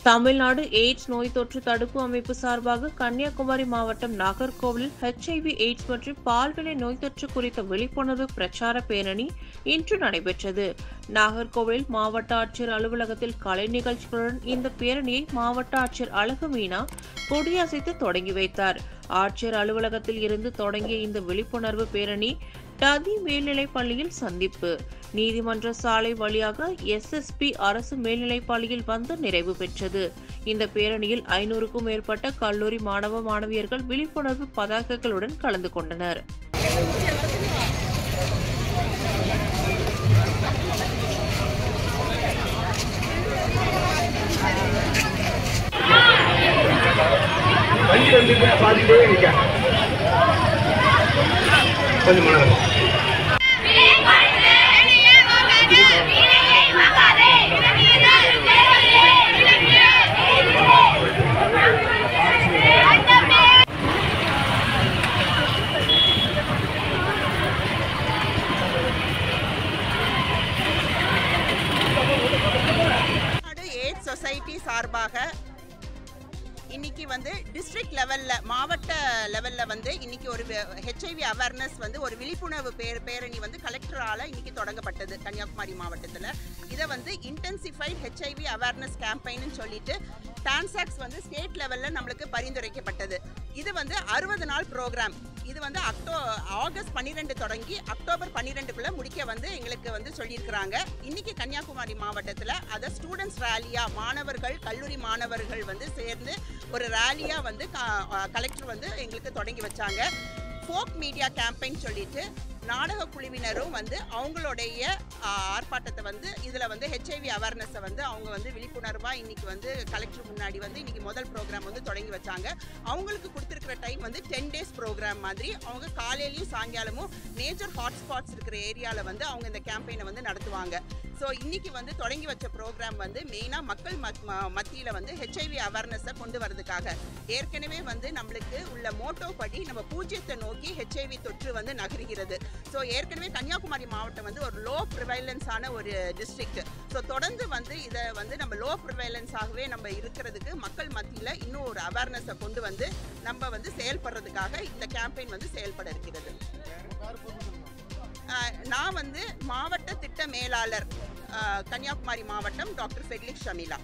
Tamil Nadu AIDS நோய் தொற்று தடுப்பு அமைப்பு சார்பாக கன்னியாகுமரி மாவட்டம் நாகர்கோவிலில் HIV எய்ட்ஸ் மற்றும் பால்வினை நோய் தொற்று குறித்த விழிப்புணர்வு பிரச்சார பேரணி இன்று நடைபெற்றது. நாகர்கோவிலில் மாவட்ட ஆட்சியர் அலுவலகத்தில் கலை நிகழ்ச்சிகளுடன் இந்த பேரணியை மாவட்ட ஆட்சியர் அழகு மீனா கொடியசைத்து தொடங்கி வைத்தார். ஆட்சியர் அலுவலகத்தில் இருந்து தொடங்கிய இந்த விழிப்புணர்வு பேரணி டதி மேல்நிலைப் பள்ளியில் சந்திப்பு, நீதிமன்ற சாலை வழியாக SSP அரசு மேல்நிலைப் பள்ளியில் வந்து நிறைவு பெற்றது. இந்த பேரணியில் 500க்கும் மேற்பட்ட கல்லூரி மாணவ மாணவியர்கள் விழிப்புணர்வு பதாகைகளுடன் கலந்து கொண்டனர். சொசைட்டி சார்பாக இன்னைக்கு வந்து டிஸ்ட்ரிக்ட் லெவல்ல மாவட்ட லெவல்ல வந்து இன்னைக்கு ஒரு HIV அவேர்னஸ் வந்து ஒரு விழிப்புணர்வு பேரணி வந்து கலெக்டரால இன்னைக்கு தொடங்கப்பட்டது கன்னியாகுமரி மாவட்டத்தில். இதை வந்து இன்டென்சிஃபைட் HIV அவேர்னஸ் கேம்பெயின்னு சொல்லிட்டு டான்சாக்ஸ் வந்து ஸ்டேட் லெவலில் நம்மளுக்கு பரிந்துரைக்கப்பட்டது. இது வந்து 60 நாள் ப்ரோக்ராம். இது வந்து ஆகஸ்ட் 12 தொடங்கி அக்டோபர் 12க்குள்ளே முடிக்க வந்து எங்களுக்கு வந்து சொல்லியிருக்கிறாங்க. இன்னைக்கு கன்னியாகுமரி மாவட்டத்தில் அதை ஸ்டூடெண்ட்ஸ் ரேலியாக மாணவர்கள் கல்லூரி மாணவர்கள் வந்து சேர்ந்து ஒரு ரேலியாக வந்து கலெக்டர் வந்து எங்களுக்கு தொடங்கி வச்சாங்க. ஃபோக் மீடியா கேம்பெயின் சொல்லிட்டு நாடக குழுவினரும் வந்து அவங்களுடைய ஆர்ப்பாட்டத்தை வந்து இதில் வந்து HIV அவேர்னஸை வந்து அவங்க வந்து விழிப்புணர்வாக இன்றைக்கி வந்து கலெக்டர் முன்னாடி வந்து இன்றைக்கி முதல் ப்ரோக்ராம் வந்து தொடங்கி வச்சாங்க. அவங்களுக்கு கொடுத்துருக்கிற டைம் வந்து 10 days ப்ரோக்ராம் மாதிரி அவங்க காலையிலையும் சாயங்காலமும் மேஜர் ஹாட்ஸ்பாட்ஸ் இருக்கிற ஏரியாவில் வந்து அவங்க இந்த கேம்பெயினை வந்து நடத்துவாங்க. ஸோ இன்றைக்கி வந்து தொடங்கி வச்ச ப்ரோக்ராம் வந்து மெயினாக மக்கள் மத்தியில் வந்து HIV அவேர்னஸை கொண்டு வரதுக்காக. ஏற்கனவே வந்து நம்மளுக்கு உள்ள மோட்டோ படி நம்ம பூஜ்ஜியத்தை நோக்கி HIV தொற்று வந்து நகருகிறது. ஸோ ஏற்கனவே கன்னியாகுமரி மாவட்டம் வந்து ஒரு லோ ப்ரிவைலன்ஸான ஒரு டிஸ்ட்ரிக்ட். ஸோ தொடர்ந்து வந்து இதை வந்து நம்ம லோ ப்ரிவைலன்ஸாகவே நம்ம இருக்கிறதுக்கு மக்கள் மத்தியில் இன்னும் ஒரு அவேர்னஸை கொண்டு வந்து நம்ம வந்து செயல்படுறதுக்காக இந்த கேம்பெயின் வந்து செயல்பட இருக்கிறது. நான் வந்து மாவட்ட திட்ட மேலாளர் கன்னியாகுமரி மாவட்டம் டாக்டர் ஃபெட்லிக்ஸ் ஷமீலா.